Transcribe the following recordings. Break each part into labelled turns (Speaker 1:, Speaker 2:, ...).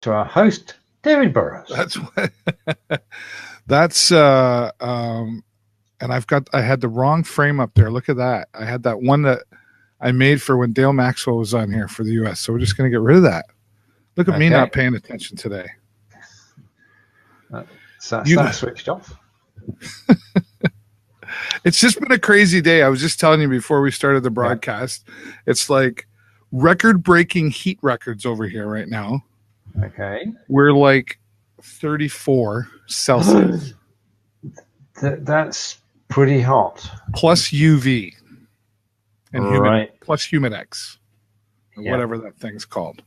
Speaker 1: to our host, David Burrows.
Speaker 2: That's and I had the wrong frame up there. Look at that. I had that one that I made for when Dale Maxwell was on here for the US. So we're just going to get rid of that. Look at me not paying attention today.
Speaker 1: So that's switched off.
Speaker 2: It's just been a crazy day. I was just telling you before we started the broadcast. It's like record-breaking heat records over here right now.
Speaker 1: Okay.
Speaker 2: We're like 34 Celsius.
Speaker 1: That's pretty hot.
Speaker 2: Plus UV. And plus Humidex. Whatever that thing's called.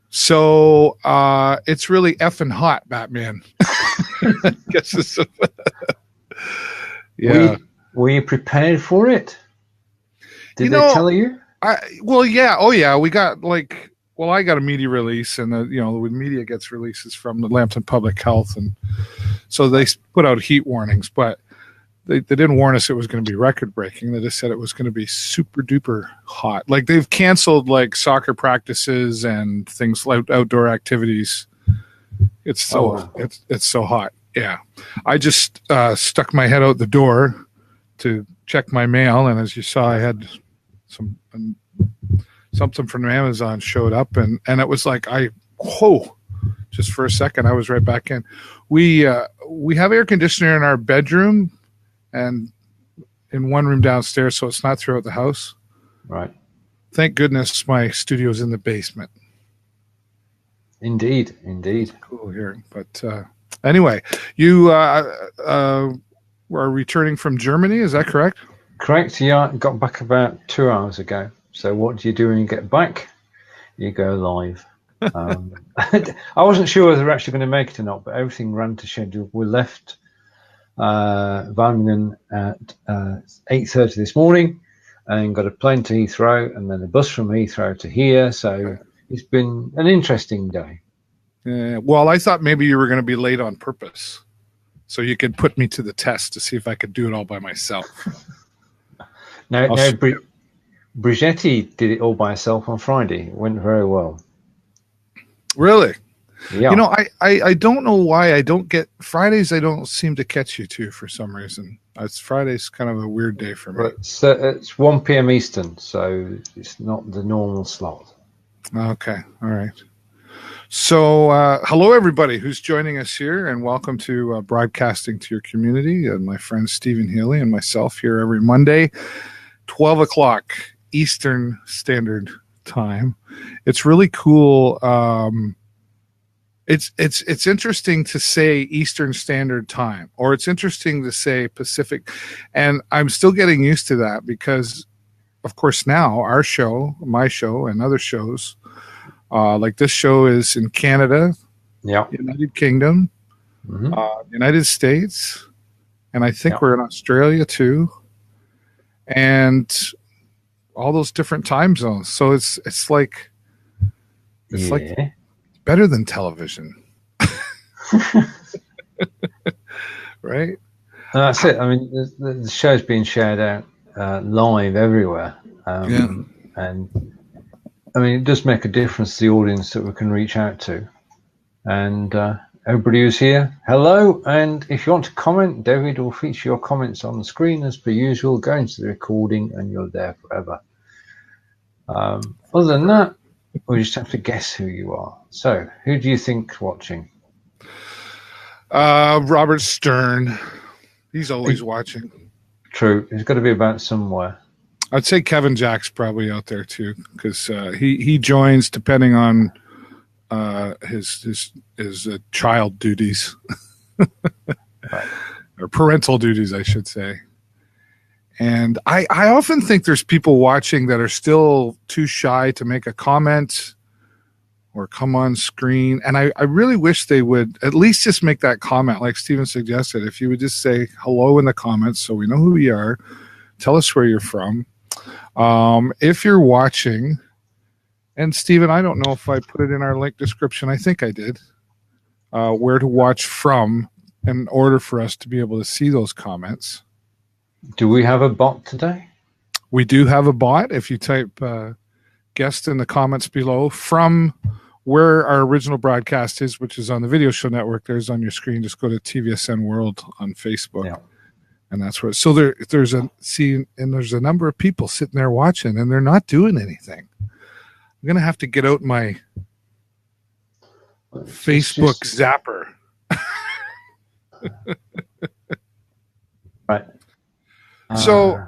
Speaker 2: So it's really effing hot, Batman. Guess it's
Speaker 1: Were you prepared for it? Did they tell you?
Speaker 2: We got I got a media release, and the media gets releases from the Lambton Public Health, and so they put out heat warnings, but they didn't warn us it was going to be record breaking. They just said it was going to be super duper hot. Like they've canceled like soccer practices and things like outdoor activities. It's so hot. Yeah, I just stuck my head out the door to check my mail, and as you saw, I had something from Amazon showed up, and it was like just for a second I was right back in. We have air conditioner in our bedroom and in one room downstairs, so it's not throughout the house.
Speaker 1: Right.
Speaker 2: Thank goodness my studio's in the basement.
Speaker 1: Indeed.
Speaker 2: Cool here, but anyway, you are returning from Germany, is that correct?
Speaker 1: Correct. Yeah, got back about 2 hours ago. So what do you do when you get back? You go live. I wasn't sure whether we're actually going to make it or not, but everything ran to schedule. We left Birmingham at 8:30 this morning and got a plane to Heathrow and then a bus from Heathrow to here. So it's been an interesting day.
Speaker 2: Well, I thought maybe you were going to be late on purpose so you could put me to the test to see if I could do it all by myself.
Speaker 1: No, Brigetti did it all by herself on Friday. It went very well.
Speaker 2: Really?
Speaker 1: Yeah.
Speaker 2: I don't know why I don't get Fridays. I don't seem to catch you two for some reason. Friday's kind of a weird day for me.
Speaker 1: It's 1 p.m. Eastern, so it's not the normal slot.
Speaker 2: Okay. All right. So hello, everybody who's joining us here, and welcome to Broadcasting to Your Community. And my friend Stephen Healey and myself here every Monday, 12 o'clock Eastern Standard Time. It's really cool. It's interesting to say Eastern Standard Time, or it's interesting to say Pacific, and I'm still getting used to that because, of course, now our show, my show, and other shows, like this show is in Canada, United Kingdom, United States, and I think we're in Australia too, and all those different time zones. So it's like better than television. Right?
Speaker 1: That's it. I mean, the show's being shared out live everywhere. And I mean, it does make a difference to the audience that we can reach out to. And everybody who's here, hello. And if you want to comment, David will feature your comments on the screen as per usual. Go into the recording and you're there forever. Other than that, we just have to guess who you are. So, who do you think's watching?
Speaker 2: Robert Stern. He's always watching.
Speaker 1: True. He's got to be about somewhere.
Speaker 2: I'd say Kevin Jack's probably out there too, because he joins depending on his child duties,
Speaker 1: Right.
Speaker 2: Or parental duties, I should say. And I often think there's people watching that are still too shy to make a comment or come on screen. And I really wish they would at least just make that comment, like Stephen suggested. If you would just say hello in the comments so we know who you are, tell us where you're from. If you're watching, and Stephen, I don't know if I put it in our link description. I think I did. Where to watch from in order for us to be able to see those comments.
Speaker 1: Do we have a bot today?
Speaker 2: We do have a bot. If you type guest in the comments below from where our original broadcast is, which is on the Video Show Network. There's on your screen. Just go to TVSN World on Facebook.
Speaker 1: Yeah.
Speaker 2: And that's where. So there's a number of people sitting there watching, and they're not doing anything. I'm gonna have to get out my Facebook zapper.
Speaker 1: Right.
Speaker 2: So,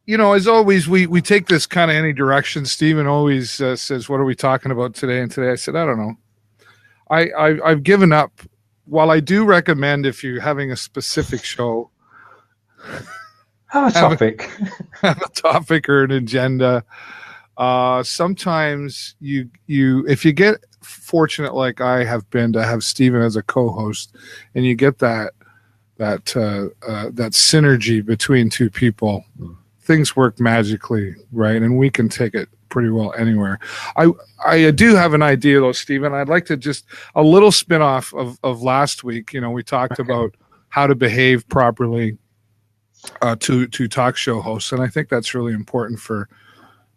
Speaker 2: as always, we take this kind of any direction. Steven always says, "What are we talking about today?" And today I said, "I don't know." I've given up. While I do recommend, if you're having a specific show,
Speaker 1: have
Speaker 2: a topic or an agenda. Sometimes you if you get fortunate like I have been to have Steven as a co-host, and you get that synergy between two people, things work magically, right? And we can take it pretty well anywhere. I do have an idea though, Steven. I'd like to just a little spin-off of last week. We talked about how to behave properly to talk show hosts, and I think that's really important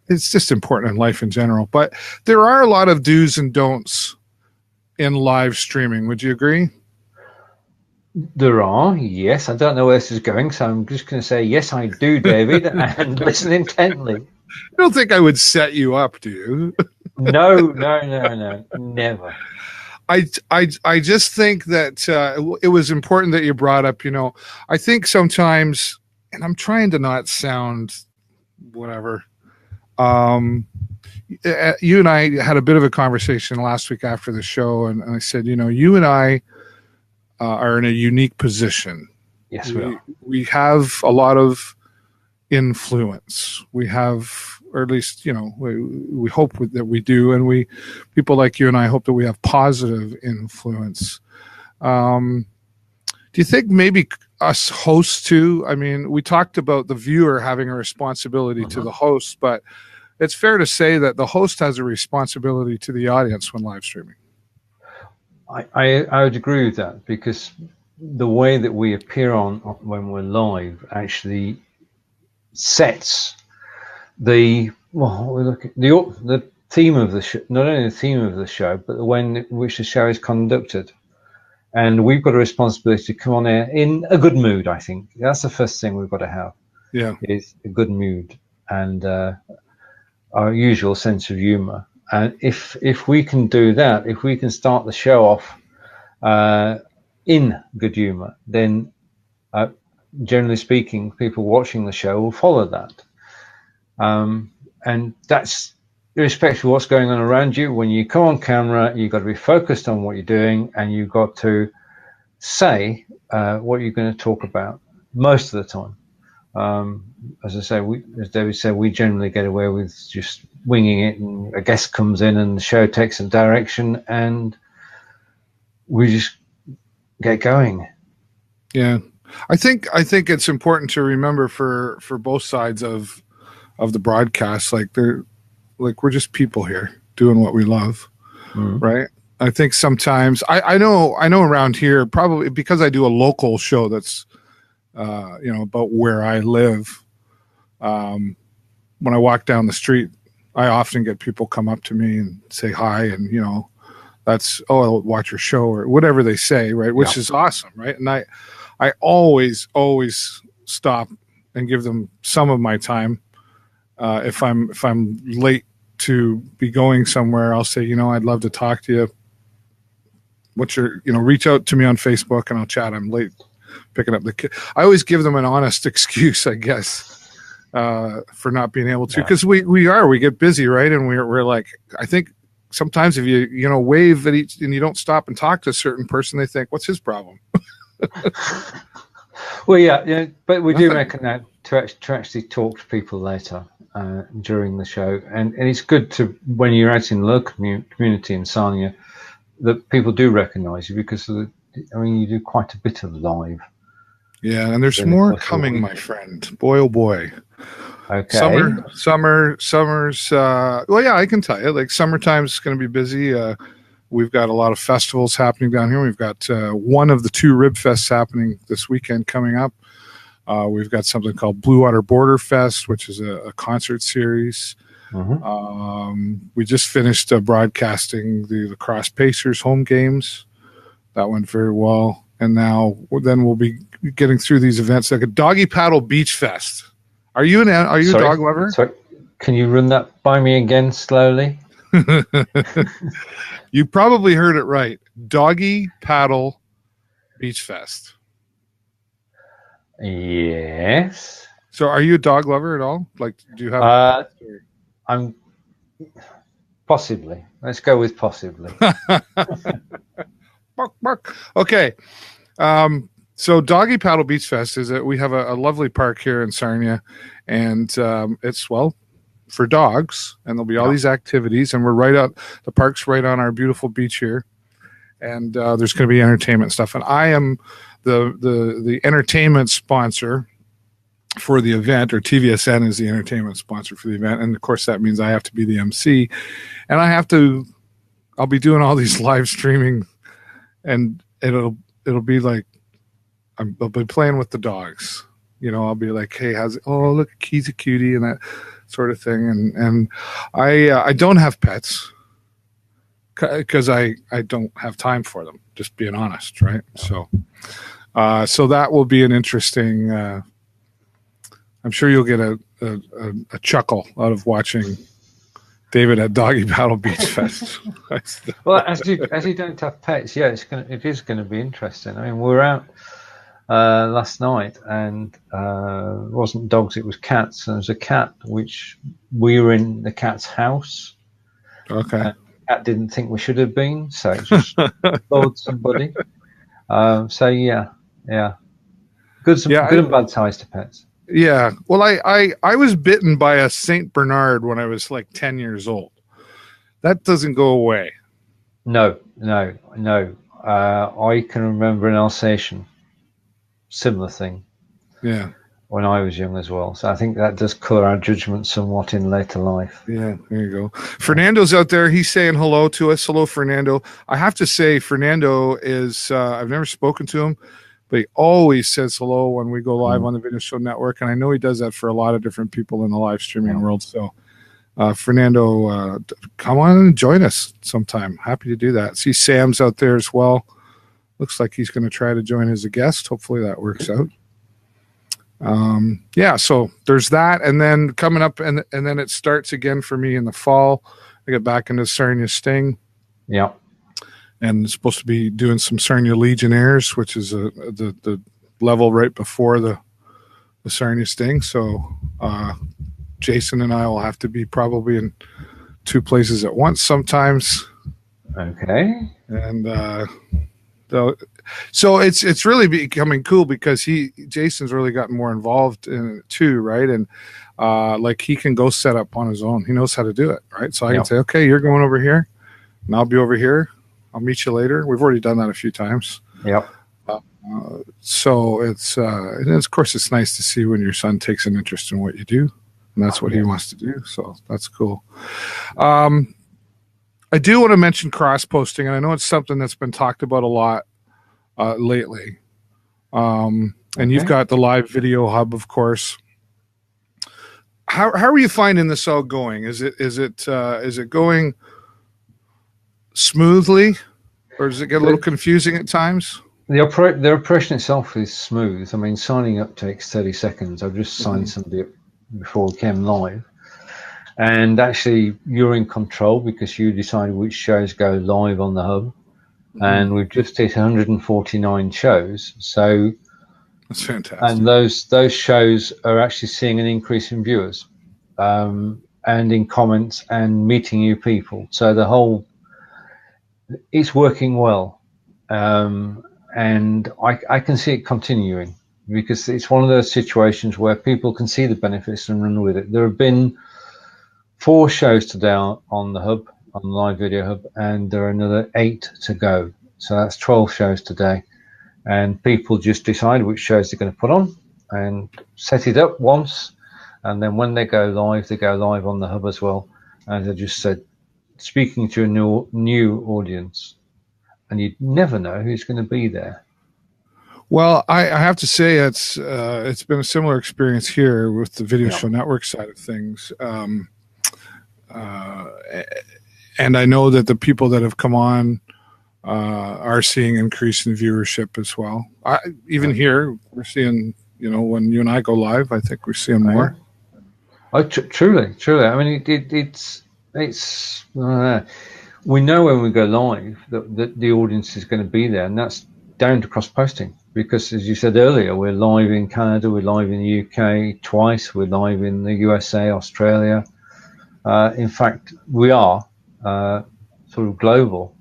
Speaker 2: it's just important in life in general. But there are a lot of do's and don'ts in live streaming. Would you agree?
Speaker 1: There are, yes. I don't know where this is going, so I'm just going to say, yes, I do, David, and listen intently.
Speaker 2: I don't think I would set you up, do you?
Speaker 1: No, never.
Speaker 2: I just think that it was important that you brought up, I think sometimes, and I'm trying to not sound whatever, you and I had a bit of a conversation last week after the show, and I said, you and I are in a unique position.
Speaker 1: Yes, we are.
Speaker 2: We have a lot of influence. We have, or at least, we hope that we do, and people like you and I hope that we have positive influence. Do you think maybe us hosts too? I mean, we talked about the viewer having a responsibility to the host, but it's fair to say that the host has a responsibility to the audience when live streaming.
Speaker 1: I would agree with that, because the way that we appear on when we're live actually sets the theme of the show, not only the theme of the show, but the way in which the show is conducted. And we've got a responsibility to come on air in a good mood. I think that's the first thing we've got to have.
Speaker 2: Yeah,
Speaker 1: is a good mood and our usual sense of humor. And if we can do that, if we can start the show off in good humor, then generally speaking, people watching the show will follow that. And that's irrespective of what's going on around you. When you come on camera, you've got to be focused on what you're doing, and you've got to say what you're going to talk about most of the time. As I say, as David said, we generally get away with just winging it, and a guest comes in and the show takes a direction, and we just get going.
Speaker 2: Yeah, I think it's important to remember for both sides of the broadcast, we're just people here doing what we love, right? I think sometimes I know around here, probably because I do a local show that's about where I live. When I walk down the street, I often get people come up to me and say hi, and I'll watch your show or whatever they say, right? Which is awesome, right? And I always stop and give them some of my time. If I'm late to be going somewhere, I'll say, I'd love to talk to you. What's your, reach out to me on Facebook and I'll chat. I'm late picking up the kid. I always give them an honest excuse, I guess, for not being able to, because we get busy, right? And we're like, I think sometimes if you wave at each and you don't stop and talk to a certain person, they think, what's his problem?
Speaker 1: Well, yeah, but we do reckon that to actually talk to people later during the show, and it's good to, when you're out in the local community in Sarnia, that people do recognise you, because you do quite a bit of live. Yeah,
Speaker 2: and there's more coming, my friend. Boy, oh boy.
Speaker 1: Okay.
Speaker 2: Summer's. Well, yeah, I can tell you. Summertime's going to be busy. We've got a lot of festivals happening down here. We've got one of the 2 Rib Fests happening this weekend coming up. We've got something called Blue Water Border Fest, which is a concert series. We just finished broadcasting the Lacrosse Pacers home games. That went very well. And now then we'll be getting through these events like a Doggy Paddle Beach Fest. Are you a dog lover?
Speaker 1: Sorry, can you run that by me again slowly?
Speaker 2: You probably heard it right. Doggy Paddle Beach Fest.
Speaker 1: Yes.
Speaker 2: So are you a dog lover at all? Like, do you have
Speaker 1: I'm possibly. Let's go with possibly.
Speaker 2: Bark, bark. Okay. So Doggy Paddle Beach Fest is we have a lovely park here in Sarnia, and it's for dogs, and there'll be all these activities, and we're right out. The park's right on our beautiful beach here, and there's going to be entertainment stuff. And I am the entertainment sponsor for the event, or TVSN is the entertainment sponsor for the event, and of course that means I have to be the MC, and I'll be doing all these live streaming, and it'll be like I'll be playing with the dogs. I'll be like, hey, look, he's a cutie, and that sort of thing. And I don't have pets because I don't have time for them, just being honest, right? So that will be an interesting, I'm sure you'll get a chuckle out of watching David at Doggy Paddle Beach Fest.
Speaker 1: Well, as you don't have pets, it is gonna be interesting. I mean, we're out last night, and it wasn't dogs, it was cats. And there was a cat which we were in the cat's house.
Speaker 2: Okay.
Speaker 1: And the cat didn't think we should have been, so it just followed somebody. So yeah. Good and bad ties to pets.
Speaker 2: Yeah. Well, I was bitten by a Saint Bernard when I was like 10 years old. That doesn't go away.
Speaker 1: No. I can remember an Alsatian. Similar thing.
Speaker 2: Yeah.
Speaker 1: When I was young as well. So I think that does colour our judgment somewhat in later life.
Speaker 2: Yeah, there you go. Fernando's out there. He's saying hello to us. Hello, Fernando. I have to say, Fernando is, I've never spoken to him, but he always says hello when we go live on the Video Show Network. And I know he does that for a lot of different people in the live streaming world. So, Fernando, come on and join us sometime. Happy to do that. See, Sam's out there as well. Looks like he's going to try to join as a guest. Hopefully that works out. So there's that. And then coming up, and then it starts again for me in the fall. I get back into Sarnia Sting.
Speaker 1: Yeah.
Speaker 2: And it's supposed to be doing some Sarnia Legionnaires, which is the level right before the Sarnia Sting. So Jason and I will have to be probably in two places at once sometimes.
Speaker 1: Okay.
Speaker 2: And so it's really becoming cool because Jason's really gotten more involved in it too, right? And like he can go set up on his own. He knows how to do it, right? So I can say, okay, you're going over here, and I'll be over here. I'll meet you later. We've already done that a few times.
Speaker 1: Yep.
Speaker 2: So it's and of course it's nice to see when your son takes an interest in what you do, and that's what he wants to do. So that's cool. I do want to mention cross-posting, and I know it's something that's been talked about a lot lately. And you've got the live video hub, of course. How are you finding this all going? Is it going smoothly, or does it get a little confusing at times?
Speaker 1: The operation itself is smooth. I mean, signing up takes 30 seconds. I've just signed somebody up before we came live. And actually, you're in control because you decide which shows go live on the hub. And we've just hit 149 shows. So
Speaker 2: that's fantastic.
Speaker 1: And those shows are actually seeing an increase in viewers, and in comments and meeting new people. So it's working well. And I can see it continuing because it's one of those situations where people can see the benefits and run with it. There have been 4 shows today on the hub, on the live video hub, and there are another 8 to go. So that's 12 shows today. And people just decide which shows they're going to put on and set it up once. And then when they go live on the hub as well. As I just said, speaking to a new audience. And you'd never know who's going to be there.
Speaker 2: Well, I have to say it's been a similar experience here with the Video Show Network side of things. and I know that the people that have come on are seeing increase in viewership as well. Even here, we're seeing, when you and I go live, I think we're seeing more.
Speaker 1: Oh, truly. I mean, it's we know when we go live that the audience is going to be there, and that's down to cross-posting. Because, as you said earlier, we're live in Canada, we're live in the UK twice, we're live in the USA, Australia. In fact, we are sort of global,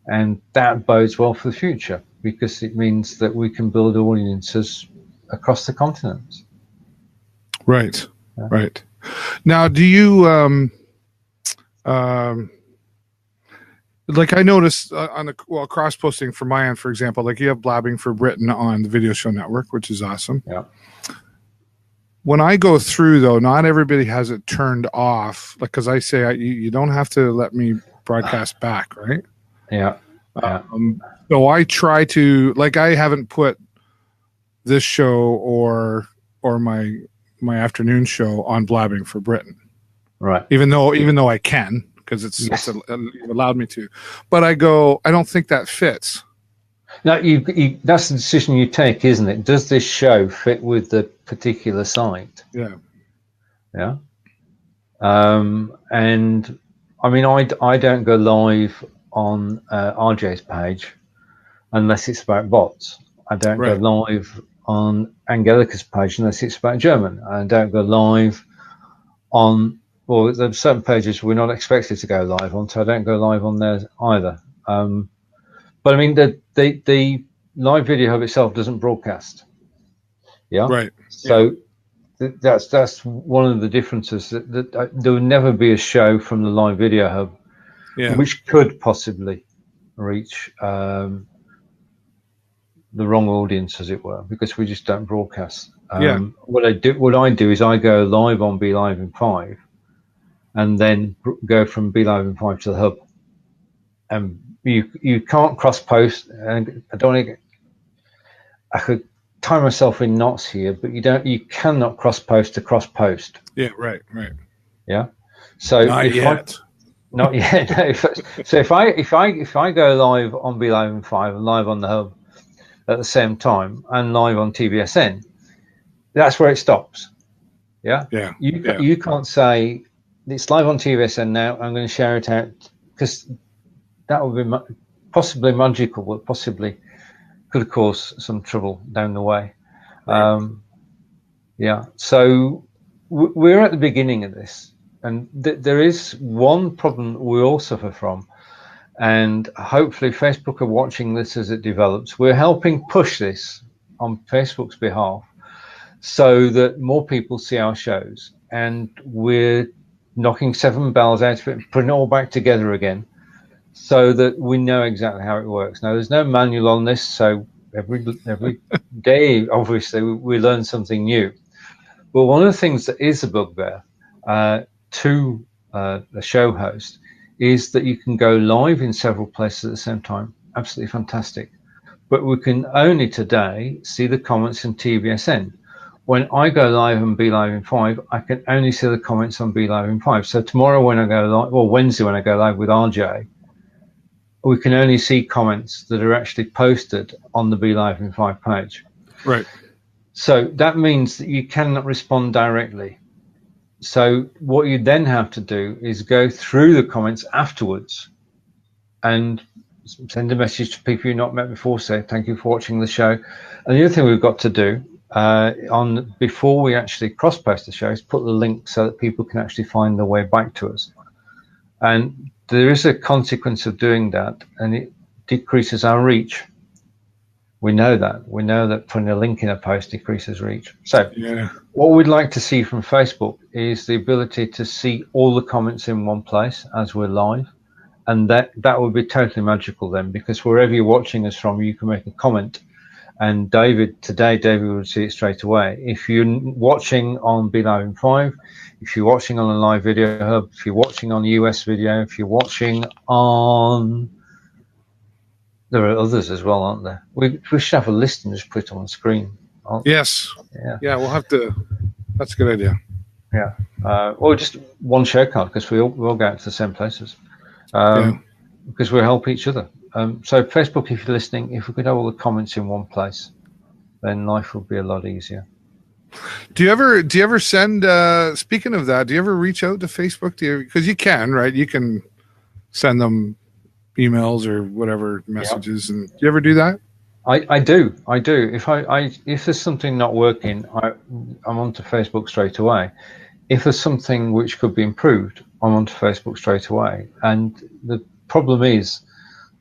Speaker 1: and that bodes well for the future because it means that we can build audiences across the continents.
Speaker 2: Right, right. Now, do you like I noticed on the cross posting for my end, for example, like you have Blabbing for Britain on the Video Show Network, which is awesome.
Speaker 1: Yeah.
Speaker 2: When I go through, though, not everybody has it turned off. Like, because I say you don't have to let me broadcast back, right?
Speaker 1: Yeah.
Speaker 2: So I try to, like, I haven't put this show or my afternoon show on Blabbing for Britain,
Speaker 1: right?
Speaker 2: Even though I can. Because it's allowed me to, but I don't think that fits.
Speaker 1: No, that's the decision you take, isn't it? Does this show fit with the particular site?
Speaker 2: Yeah.
Speaker 1: And I mean, I don't go live on RJ's page unless it's about bots. I don't go live on Angelica's page unless it's about German. I don't go live on. Well, there's certain pages we're not expected to go live on, so I don't go live on there either. But I mean, the live video hub itself doesn't broadcast. Yeah.
Speaker 2: Right.
Speaker 1: So that's one of the differences. That there will never be a show from the live video hub, which could possibly reach the wrong audience, as it were, because we just don't broadcast. What I do is I go live on Be Live in 5. And then go from Be Live in 5 to the hub. And you can't cross post. And I could tie myself in knots here, but you cannot cross post to cross post.
Speaker 2: Yeah, right.
Speaker 1: Yeah. So
Speaker 2: not yet.
Speaker 1: Not yet. No, so if I go live on Be Live in 5 and live on the hub at the same time and live on TBSN, that's where it stops. Yeah.
Speaker 2: Yeah.
Speaker 1: You can't say, it's live on TVSN now, I'm going to share it out, because that would be possibly magical, but possibly could cause some trouble down the way. Right. So we're at the beginning of this, and there is one problem we all suffer from, and hopefully Facebook are watching this as it develops. We're helping push this on Facebook's behalf so that more people see our shows, and we're knocking 7 bells out of it and putting it all back together again so that we know exactly how it works. Now, there's no manual on this, so every day, obviously, we learn something new. But one of the things that is a bugbear to a show host is that you can go live in several places at the same time. Absolutely fantastic. But we can only today see the comments in TBSN. When I go live on Be Live in 5, I can only see the comments on Be Live in 5. So tomorrow when I go live, or Wednesday when I go live with RJ, we can only see comments that are actually posted on the Be Live in 5 page.
Speaker 2: Right.
Speaker 1: So that means that you cannot respond directly. So what you then have to do is go through the comments afterwards and send a message to people you've not met before, say thank you for watching the show. And the other thing we've got to do before we actually cross post the show is put the link so that people can actually find their way back to us. And there is a consequence of doing that, and it decreases our reach. We know that putting a link in a post decreases reach. So what we'd like to see from Facebook is the ability to see all the comments in one place as we're live, and that would be totally magical then, because wherever you're watching us from, you can make a comment. And David would see it straight away. If you're watching on Be Live in 5, if you're watching on a live video hub, if you're watching on US video, if you're watching on, there are others as well, aren't there? We should have a list and just put it on the screen.
Speaker 2: Yes. Yeah, we'll have to. That's a good idea.
Speaker 1: Yeah. or just one show card, because we all go out to the same places, because we help each other. So Facebook, if you're listening, if we could have all the comments in one place, then life would be a lot easier.
Speaker 2: Do you ever send, speaking of that, do you ever reach out to Facebook? Because you can, right? You can send them emails or whatever messages. Yep. And do you ever do that?
Speaker 1: I do. If there's something not working, I'm onto Facebook straight away. If there's something which could be improved, I'm onto Facebook straight away. And the problem is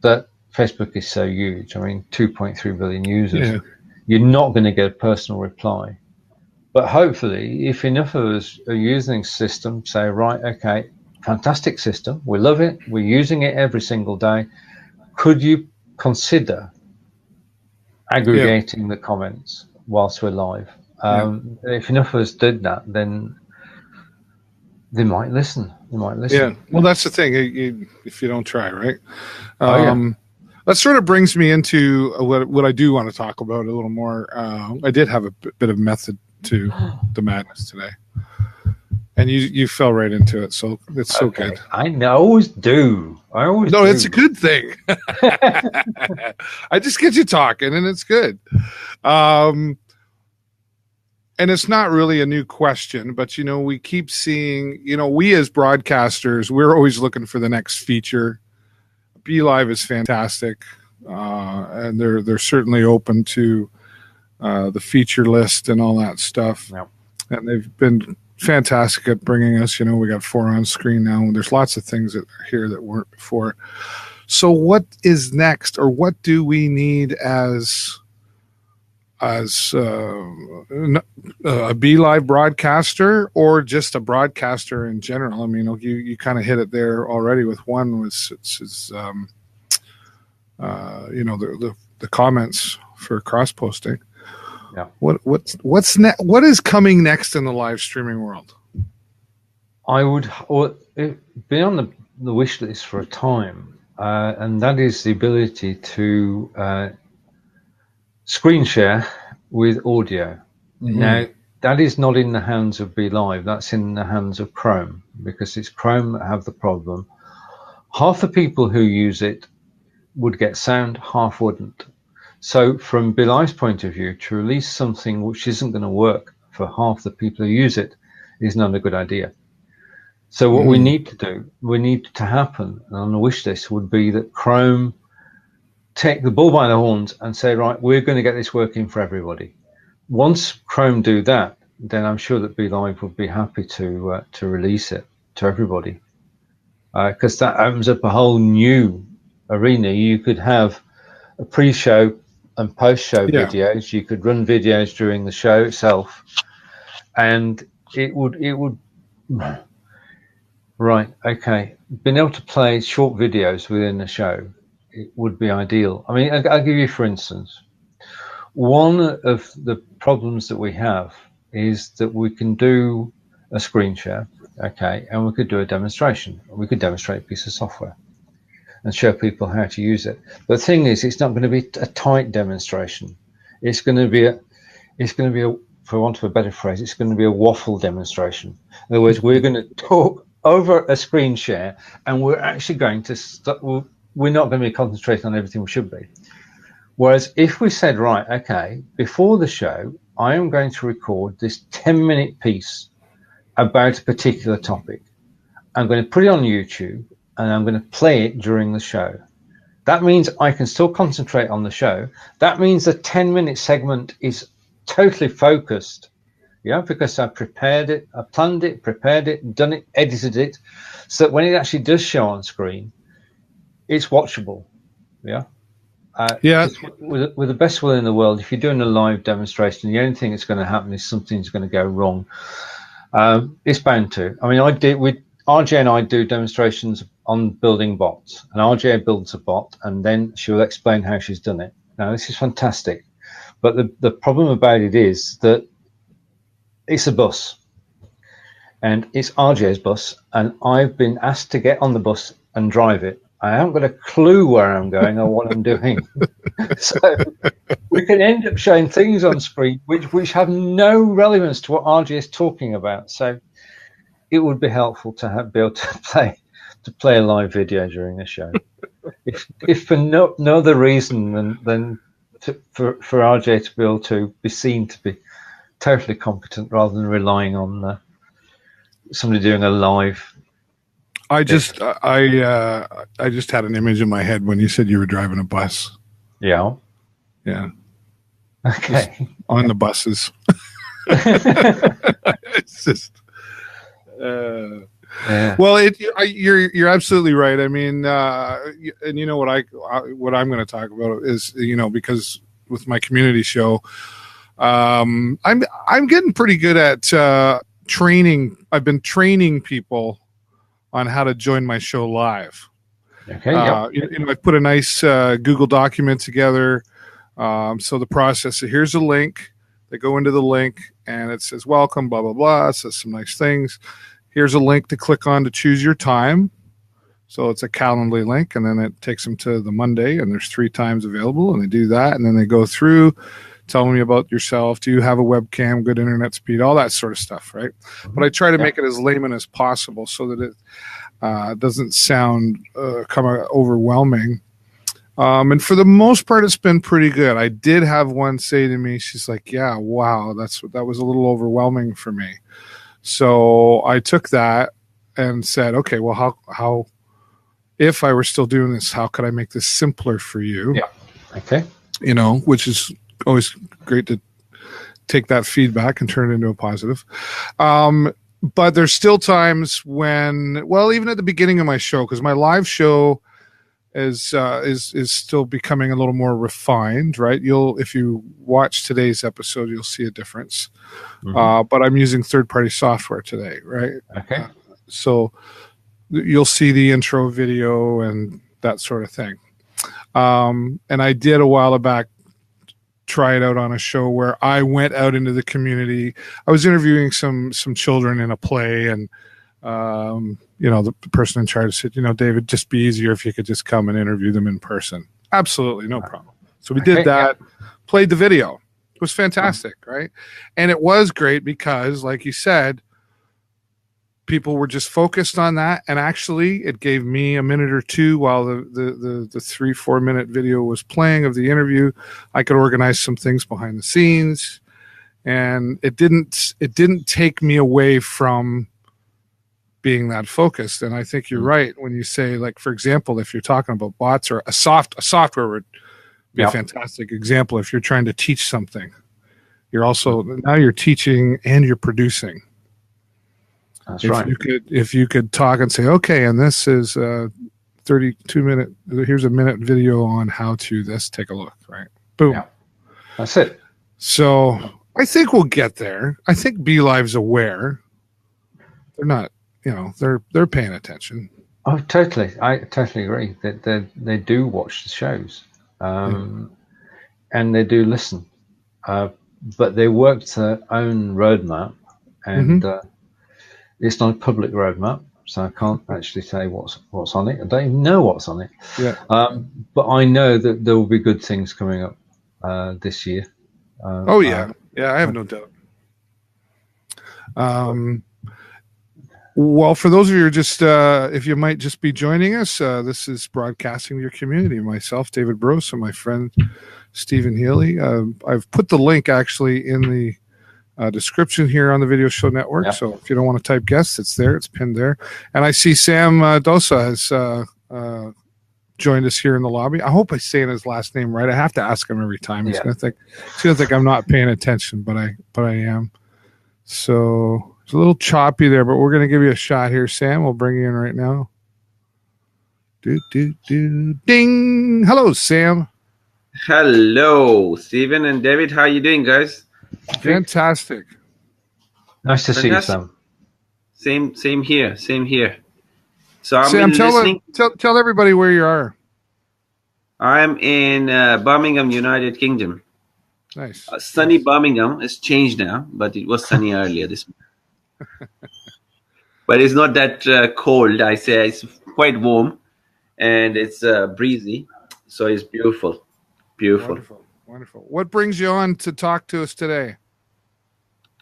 Speaker 1: that Facebook is so huge. I mean, 2.3 billion users. Yeah. You're not going to get a personal reply. But hopefully, if enough of us are using the system, say, right, okay, fantastic system, we love it, we're using it every single day, could you consider aggregating the comments whilst we're live? If enough of us did that, then they might listen.
Speaker 2: Yeah. Well, that's the thing. If you don't try, right? That sort of brings me into what I do want to talk about a little more. I did have a bit of method to the madness today, and you fell right into it. So it's so good.
Speaker 1: I always do. No,
Speaker 2: it's a good thing. I just get you talking, and it's good. And it's not really a new question, but we keep seeing. We as broadcasters, we're always looking for the next feature. BeLive is fantastic, and they're certainly open to the feature list and all that stuff.
Speaker 1: Yep.
Speaker 2: And they've been fantastic at bringing us. We got 4 on screen now, and there's lots of things that are here that weren't before. So what is next, or what do we need as a BeLive broadcaster, or just a broadcaster in general? I mean, you kind of hit it there already with one was the comments for cross posting.
Speaker 1: Yeah.
Speaker 2: What is coming next in the live streaming world?
Speaker 1: I would be on the wish list for a time, and that is the ability to screen share with audio. Mm-hmm. Now, that is not in the hands of BeLive. That's in the hands of Chrome, because it's Chrome that have the problem. Half the people who use it would get sound, half wouldn't. So from BeLive's point of view, to release something which isn't going to work for half the people who use it is not a good idea. So what we need to happen on the wish list would be that Chrome take the bull by the horns and say, right, we're going to get this working for everybody. Once Chrome do that, then I'm sure that BeLive would be happy to release it to everybody, because that opens up a whole new arena. You could have a pre-show and post-show videos. You could run videos during the show itself, and it would right, okay, being able to play short videos within the show, it would be ideal. I mean, I'll give you, for instance, one of the problems that we have is that we can do a screen share, okay, and we could do a demonstration. We could demonstrate a piece of software and show people how to use it. But the thing is, it's not going to be a tight demonstration. It's going to be a, for want of a better phrase, it's going to be a waffle demonstration. In other words, we're going to talk over a screen share, and we're actually going to we're not going to be concentrating on everything we should be. Whereas if we said, right, okay, before the show, I am going to record this 10-minute piece about a particular topic. I'm going to put it on YouTube, and I'm going to play it during the show. That means I can still concentrate on the show. That means the 10-minute segment is totally focused, because I prepared it, I planned it, prepared it, done it, edited it, so that when it actually does show on screen, it's watchable. With the best will in the world, if you're doing a live demonstration, the only thing that's going to happen is something's going to go wrong. It's bound to. I mean, RJ and I do demonstrations on building bots, and RJ builds a bot, and then she'll explain how she's done it. Now, this is fantastic, but the problem about it is that it's a bus, and it's RJ's bus, and I've been asked to get on the bus and drive it. I haven't got a clue where I'm going or what I'm doing. So we can end up showing things on screen which have no relevance to what RJ is talking about. So it would be helpful to be able to play a live video during the show. if for no other reason than for RJ to be able to be seen to be totally competent rather than relying on somebody doing a live.
Speaker 2: I just had an image in my head when you said you were driving a bus.
Speaker 1: Yeah.
Speaker 2: Yeah.
Speaker 1: Okay.
Speaker 2: Just on the buses. It's just.
Speaker 1: Yeah.
Speaker 2: Well, you're absolutely right. I mean, and you know what I'm going to talk about is, because with my community show, I'm getting pretty good at training. I've been training people on how to join my show live.
Speaker 1: Okay. Yep.
Speaker 2: I put a nice Google document together. So the process. So here's a link. They go into the link and it says welcome, blah blah blah. It says some nice things. Here's a link to click on to choose your time. So it's a Calendly link, and then it takes them to the Monday, and there's 3 times available, and they do that, and then they go through, tell me about yourself. Do you have a webcam, good internet speed, all that sort of stuff, right? Mm-hmm. But I try to make it as layman as possible so that it doesn't sound kind of overwhelming. And for the most part, it's been pretty good. I did have one say to me, she's like, yeah, wow, that was a little overwhelming for me. So I took that and said, okay, well, how, if I were still doing this, how could I make this simpler for you?
Speaker 1: Yeah. Okay.
Speaker 2: Which is always great to take that feedback and turn it into a positive. But there's still times when, well, even at the beginning of my show, because my live show is still becoming a little more refined, right? If you watch today's episode, you'll see a difference. Mm-hmm. But I'm using third-party software today, right?
Speaker 1: Okay.
Speaker 2: So you'll see the intro video and that sort of thing. And I did a while back try it out on a show where I went out into the community. I was interviewing some children in a play, and the person in charge said, David, just be easier if you could just come and interview them in person. Absolutely, no problem. So we did that, played the video. It was fantastic, right? And it was great because, like you said, people were just focused on that. And actually, it gave me a minute or two while the 3-4 minute video was playing of the interview. I could organize some things behind the scenes, and it didn't take me away from being that focused. And I think you're right when you say, like, for example, if you're talking about bots, or a software would be a fantastic example. If you're trying to teach something, now you're teaching and you're producing.
Speaker 1: That's right.
Speaker 2: If you could talk and say, okay, and this is 32-minute, here's a minute video on how to this, take a look, right? Boom.
Speaker 1: Yeah. That's it.
Speaker 2: So I think we'll get there. I think BeLive's aware. They're not, they're paying attention.
Speaker 1: Oh, totally. I totally agree. They do watch the shows, and they do listen. But they work their own roadmap, and it's not a public roadmap, so I can't actually say what's on it. I don't even know what's on it.
Speaker 2: Yeah.
Speaker 1: But I know that there will be good things coming up this year.
Speaker 2: I have no doubt. Well, for those of you who just, if you might just be joining us, this is Broadcasting Your Community. Myself, David Burrows, and my friend, Stephen Healey. I've put the link actually in the description here on the Video Show Network. Yep. So if you don't want to type guests, it's there. It's pinned there. And I see Sam Dosa has joined us here in the lobby. I hope I'm saying his last name right. I have to ask him every time. He's gonna think I'm not paying attention, but I am. So it's a little choppy there, but we're gonna give you a shot here, Sam. We'll bring you in right now. Ding. Hello, Sam.
Speaker 3: Hello, Stephen and David. How are you doing, guys?
Speaker 2: Fantastic.
Speaker 1: Nice to see you, Sam.
Speaker 3: Same here. So I'm
Speaker 2: Sam, tell everybody where you are.
Speaker 3: I'm in Birmingham, United Kingdom.
Speaker 2: Nice.
Speaker 3: Sunny Birmingham. It's changed now, but it was sunny earlier this morning. But it's not that cold. I say it's quite warm, and it's breezy, so it's beautiful.
Speaker 2: Wonderful. What brings you on to talk to us today?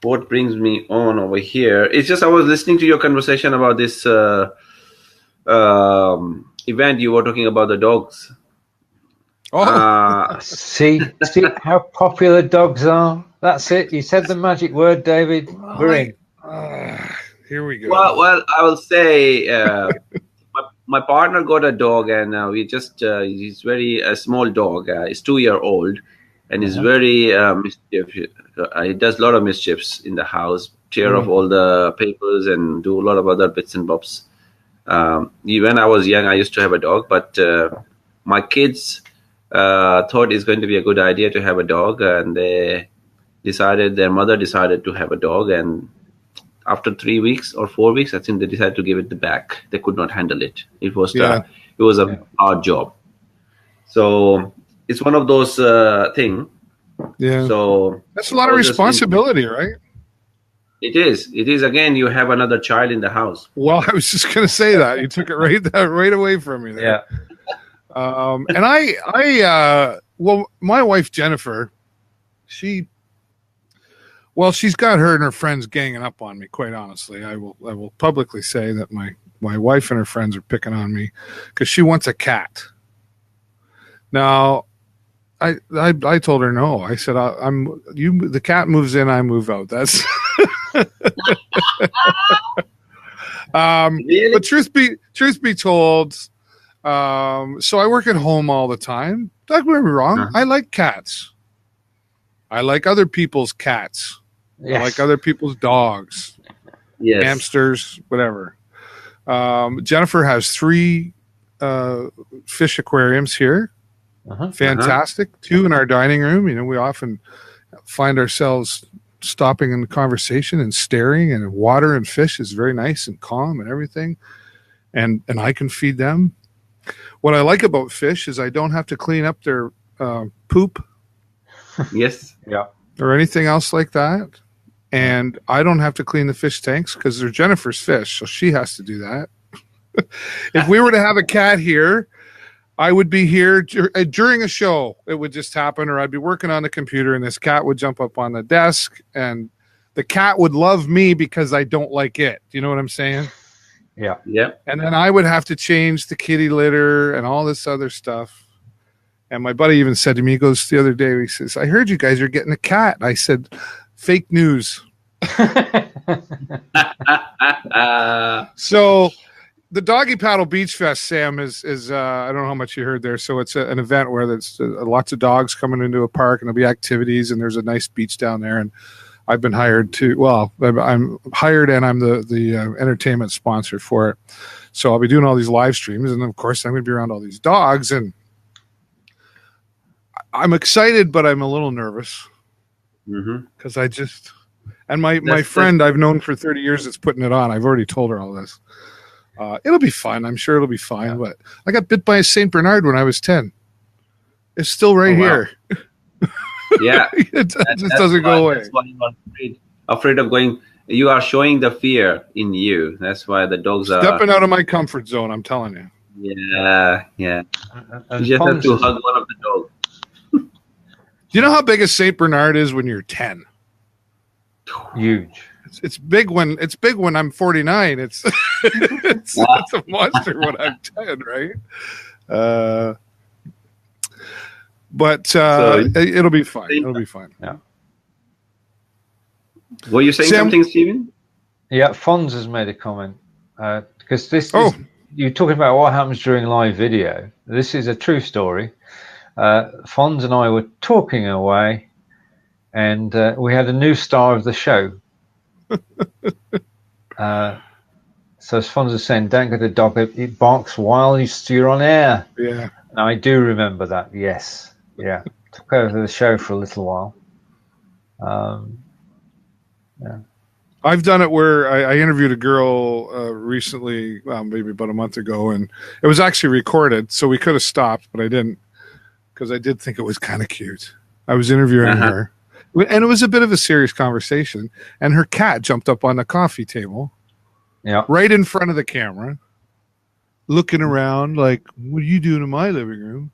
Speaker 3: what brings me on over here? It's just I was listening to your conversation about this event. You were talking about the dogs.
Speaker 1: See how popular dogs are. That's it. You said the magic word, David. We're in.
Speaker 2: Here we go.
Speaker 3: Well, I will say my partner got a dog, and we just he's very a small dog. He's 2-year-old, and he's very mischievous. He does a lot of mischiefs in the house, tear off all the papers, and do a lot of other bits and bobs. When I was young, I used to have a dog, but my kids thought it's going to be a good idea to have a dog, and their mother decided to have a dog, and after 3 weeks or 4 weeks, I think they decided to give it back. They could not handle it. It was a hard job. So it's one of those things.
Speaker 2: Yeah.
Speaker 3: So
Speaker 2: that's a lot of responsibility, right?
Speaker 3: It is. It is. Again, you have another child in the house.
Speaker 2: Well, I was just going to say that. You took it right away from me there.
Speaker 1: Yeah.
Speaker 2: And well, my wife, Jennifer, she's got her and her friends ganging up on me, quite honestly. I will publicly say that my wife and her friends are picking on me because she wants a cat. Now, I told her no. I said, the cat moves in, I move out. That's
Speaker 3: Really?
Speaker 2: But truth be told, so I work at home all the time. Don't get me wrong. I like cats. I like other people's cats.
Speaker 1: Yes.
Speaker 2: I like other people's dogs, hamsters, whatever. Jennifer has 3 fish aquariums here. Fantastic. 2 in our dining room. You know, we often find ourselves stopping in the conversation and staring, and water and fish is very nice and calm and everything. And I can feed them. What I like about fish is I don't have to clean up their poop.
Speaker 3: Yes.
Speaker 1: Yeah.
Speaker 2: Or anything else like that. And I don't have to clean the fish tanks because they're Jennifer's fish, so she has to do that. If we were to have a cat here, I would be here during a show. It would just happen, or I'd be working on the computer, and this cat would jump up on the desk, and the cat would love me because I don't like it. Do you know what I'm saying?
Speaker 1: Yeah.
Speaker 3: Yeah.
Speaker 2: And then I would have to change the kitty litter and all this other stuff. And my buddy even said to me, he goes the other day, he says, I heard you guys are getting a cat. I said, fake news. So the Doggy Paddle Beach Fest, Sam, is I don't know how much you heard there. So it's an event where there's lots of dogs coming into a park, and there'll be activities, and there's a nice beach down there. And I've been hired I'm hired, and I'm the entertainment sponsor for it. So I'll be doing all these live streams, and of course I'm going to be around all these dogs, and I'm excited, but I'm a little nervous because my friend I've known for 30 years that's putting it on. I've already told her all this. It'll be fine. I'm sure it'll be fine. Yeah. But I got bit by a St. Bernard when I was 10. It's still right here.
Speaker 3: Yeah.
Speaker 2: It just doesn't go away.
Speaker 3: That's why you're afraid of going. You are showing the fear in you. That's why the dogs are
Speaker 2: stepping out of my comfort zone. I'm telling you.
Speaker 3: Yeah. You just have to hug one of the dogs.
Speaker 2: Do you know how big a St. Bernard is when you're 10?
Speaker 1: Huge.
Speaker 2: It's big when I'm 49. It's it's a monster when I'm 10, right? But it'll be fine. It'll be fine.
Speaker 1: Yeah.
Speaker 3: Were you saying something, Stephen?
Speaker 1: Yeah, Fonz has made a comment because you're talking about what happens during live video. This is a true story. Fonz and I were talking away, and we had a new star of the show. So as Fonz is saying, don't get a dog, it barks while you're on air.
Speaker 2: Yeah.
Speaker 1: And I do remember that, yes. Yeah. Took over the show for a little while. Yeah.
Speaker 2: I've done it where I interviewed a girl recently, maybe about a month ago, and it was actually recorded, so we could have stopped, but I didn't because I did think it was kind of cute. I was interviewing her. And it was a bit of a serious conversation. And her cat jumped up on the coffee table, right in front of the camera, looking around like, what are you doing in my living room?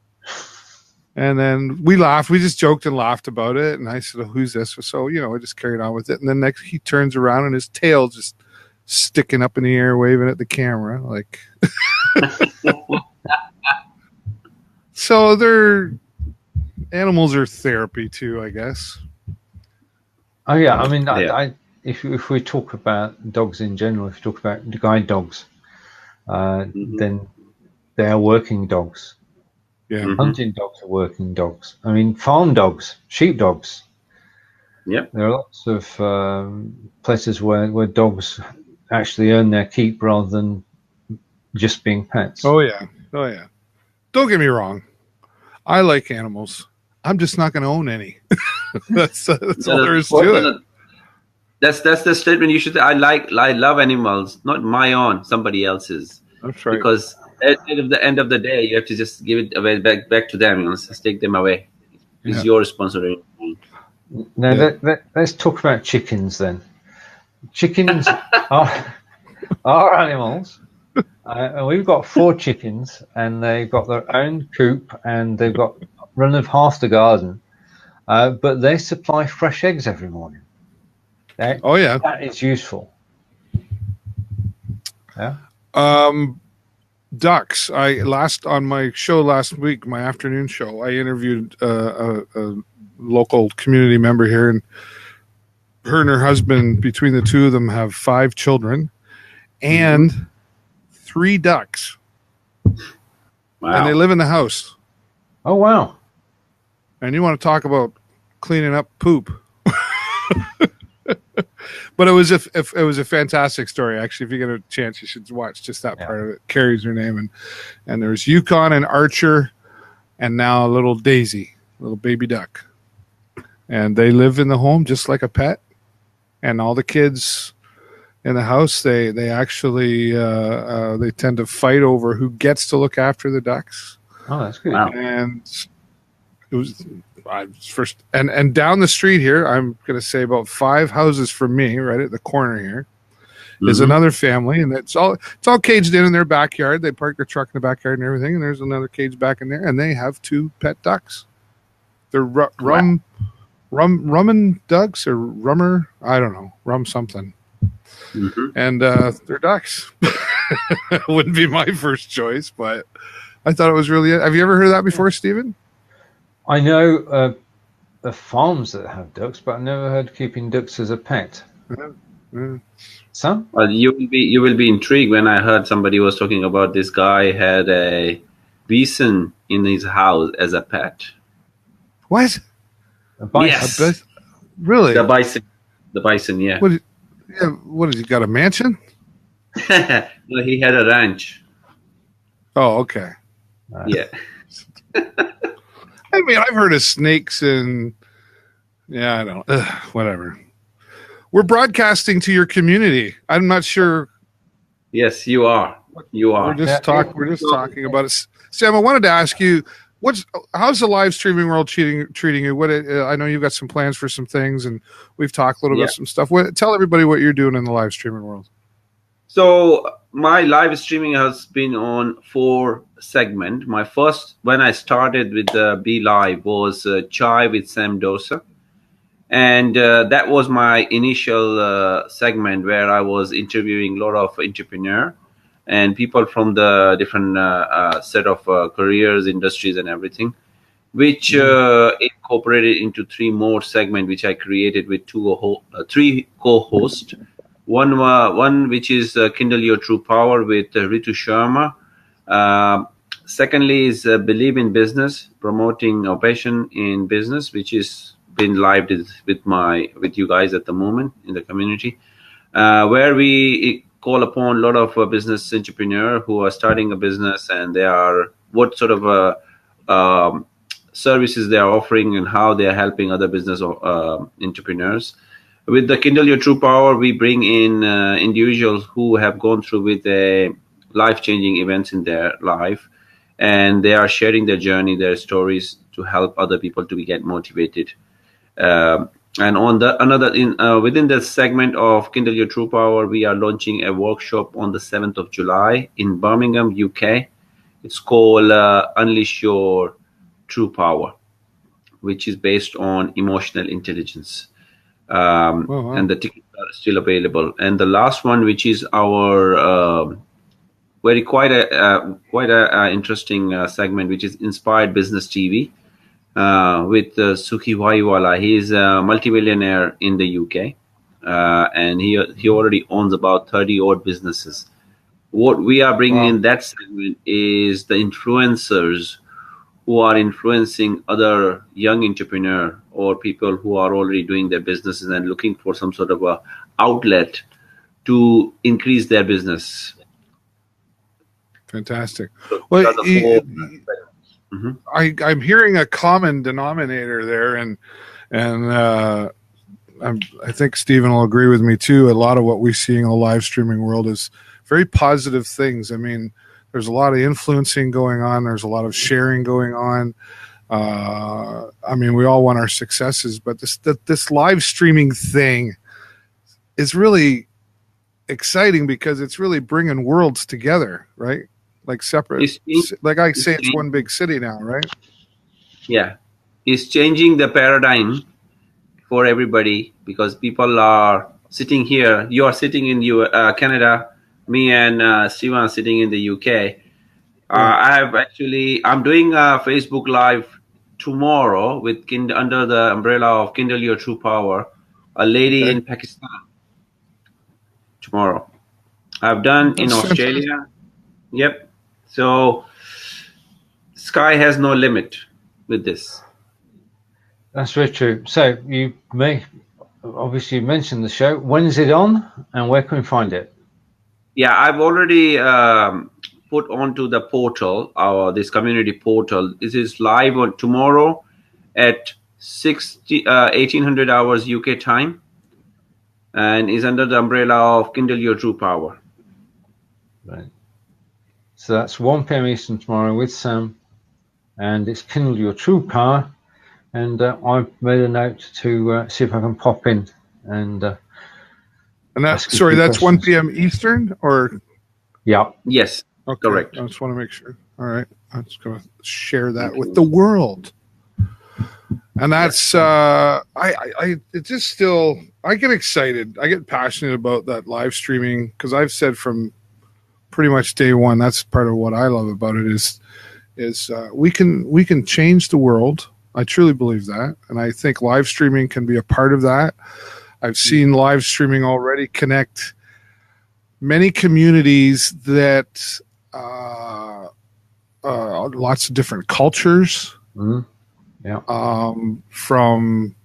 Speaker 2: And then we laughed. We just joked and laughed about it. And I said, oh, who's this? So, I just carried on with it. And then next he turns around and his tail just sticking up in the air, waving at the camera. Like, so animals are therapy too, I guess.
Speaker 1: Oh yeah. I mean, if we talk about dogs in general, if you talk about guide dogs, then they are working dogs.
Speaker 2: Yeah.
Speaker 1: Hunting dogs are working dogs. I mean, farm dogs, sheep dogs.
Speaker 3: Yeah.
Speaker 1: There are lots of places where dogs actually earn their keep rather than just being pets.
Speaker 2: Oh yeah. Don't get me wrong. I like animals. I'm just not going to own any. that's all there is to it.
Speaker 3: That's the statement you should say. I love animals, not my own, somebody else's.
Speaker 2: That's right.
Speaker 3: Because at the end of the day, you have to just give it away back to them. Just take them away. It's your responsibility.
Speaker 1: Now let's talk about chickens then. Chickens are animals. And we've got 4 chickens, and they've got their own coop, and they've got run of half the garden. But they supply fresh eggs every morning. That is useful. Yeah.
Speaker 2: Ducks. On my show last week, my afternoon show, I interviewed a local community member here, and her and her husband, between the two of them, have 5 children and 3 ducks.
Speaker 3: Wow.
Speaker 2: And they live in the house.
Speaker 1: Oh wow.
Speaker 2: And you want to talk about cleaning up poop. But it was a fantastic story. Actually, if you get a chance, you should watch just that part of it. Carrie's her name, and there's Yukon and Archer, and now little Daisy, little baby duck, and they live in the home just like a pet. And all the kids in the house, they actually they tend to fight over who gets to look after the ducks.
Speaker 1: Oh, that's good.
Speaker 3: Wow.
Speaker 2: And it was first, and down the street here, I'm going to say about 5 houses from me, right at the corner here, is another family, and it's all caged in their backyard. They park their truck in the backyard and everything, and there's another cage back in there, and they have 2 pet ducks. They're rumman ducks or rummer, I don't know, rum something. And they're ducks. Wouldn't be my first choice, but I thought it was really. Have you ever heard of that before, Stephen?
Speaker 1: I know the farms that have ducks, but I've never heard keeping ducks as a pet. Sam?
Speaker 3: Well, you will be intrigued when I heard somebody was talking about this guy had a bison in his house as a pet.
Speaker 2: What?
Speaker 1: A bison?
Speaker 3: Yes.
Speaker 2: Really?
Speaker 3: The bison, yeah.
Speaker 2: What has he got, a mansion?
Speaker 3: No, he had a ranch.
Speaker 2: Oh, okay.
Speaker 3: Yeah.
Speaker 2: I mean, I've heard of snakes and I don't know. Whatever. We're broadcasting to your community. I'm not sure.
Speaker 3: Yes, you are. You are.
Speaker 2: We're just talking about it. Sam, I wanted to ask you, how's the live streaming world treating you? I know you've got some plans for some things, and we've talked a little bit some stuff. Tell everybody what you're doing in the live streaming world.
Speaker 3: So my live streaming has been on 4 segments. My first, when I started with Be Live, was Chai with Sam Dosa. And that was my initial segment where I was interviewing a lot of entrepreneurs and people from the different set of careers, industries, and everything, which incorporated into 3 more segments, which I created with 3 co-hosts. One which is Kindle Your True Power with Ritu Sharma. Secondly is Believe in Business, promoting our passion in business, which is been live with you guys at the moment in the community, where we call upon a lot of business entrepreneurs who are starting a business, and they are what sort of services they are offering and how they are helping other business entrepreneurs. With the Kindle Your True Power, we bring in individuals who have gone through with a life-changing events in their life, and they are sharing their journey, their stories to help other people to get motivated. And on within the segment of Kindle Your True Power, we are launching a workshop on the 7th of July in Birmingham, UK. It's called Unleash Your True Power, which is based on emotional intelligence. And the tickets are still available. And the last one, which is our quite a interesting segment, which is Inspired Business TV with Sukhi Bhaiwala. He is a multimillionaire in the UK, and he already owns about 30 odd businesses. What we are bringing in that segment is the influencers who are influencing other young entrepreneur or people who are already doing their businesses and looking for some sort of a outlet to increase their business.
Speaker 2: Fantastic. Well, I'm hearing a common denominator there, and I think Stephen will agree with me too. A lot of what we see in the live streaming world is very positive things. I mean, there's a lot of influencing going on. There's a lot of sharing going on. I mean, we all want our successes, but this live streaming thing is really exciting because it's really bringing worlds together, right? Like separate, like I say, it's one big city now, right?
Speaker 3: Yeah, it's changing the paradigm for everybody because people are sitting here. You are sitting in Canada. Me and Steven are sitting in the UK. I'm doing a Facebook Live tomorrow with under the umbrella of Kindle Your True Power, a lady in Pakistan. Tomorrow, I've done in Australia. Yep. So, sky has no limit with this.
Speaker 1: That's very true. So you may obviously mention the show. When is it on, and where can we find it?
Speaker 3: Yeah, I've already put onto the portal, this community portal. This is live on tomorrow at 1800 hours UK time, and is under the umbrella of Kindle Your True Power.
Speaker 1: Right. So that's 1 p.m. Eastern tomorrow with Sam, and it's Kindle Your True Power. And I've made a note to see if I can pop in and
Speaker 2: that's 1 p.m. Eastern, or
Speaker 3: yes,
Speaker 2: okay.
Speaker 3: Correct.
Speaker 2: I just want to make sure. All right, I'm just going to share that with the world. And that's I get excited. I get passionate about that live streaming because I've said from pretty much day one, that's part of what I love about it is we can change the world. I truly believe that, and I think live streaming can be a part of that. I've seen live streaming already connect many communities that lots of different cultures.
Speaker 1: Mm-hmm. Yeah.
Speaker 2: From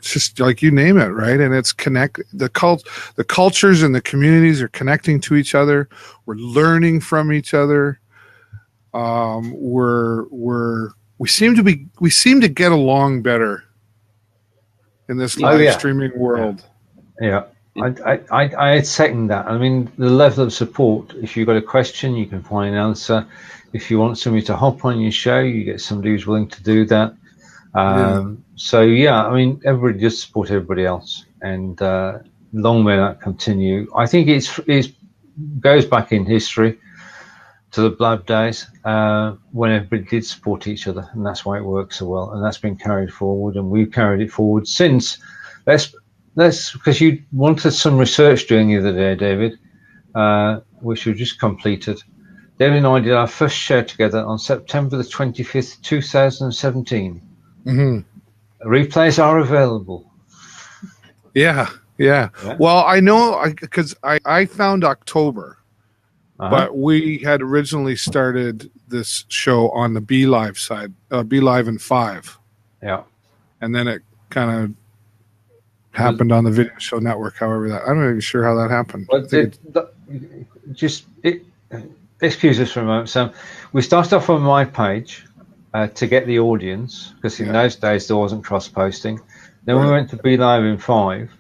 Speaker 2: just like you name it, right? And it's the cultures and the communities are connecting to each other. We're learning from each other. We seem to get along better in this live streaming world.
Speaker 1: Yeah. I second that. I mean, the level of support, if you've got a question, you can find an answer. If you want somebody to hop on your show, you get somebody who's willing to do that. So, I mean, everybody does support everybody else. And long may that continue. I think it goes back in history to the Blab days when everybody did support each other. And that's why it works so well. And that's been carried forward. And we've carried it forward since. Let's because you wanted some research doing the other day, David, which we just completed. David and I did our first show together on September the 25th, 2017. Mm-hmm. Replays are available.
Speaker 2: Yeah. Well, I know because I found October, but we had originally started this show on the Be Live side, Be Live in 5.
Speaker 1: Yeah. And
Speaker 2: then it kind of happened on the Video Show Network. However, I'm not even sure how that happened.
Speaker 1: But excuse us for a moment, Sam. We started off on my page to get the audience because in those days there wasn't cross-posting. Then we went to Be Live in 5,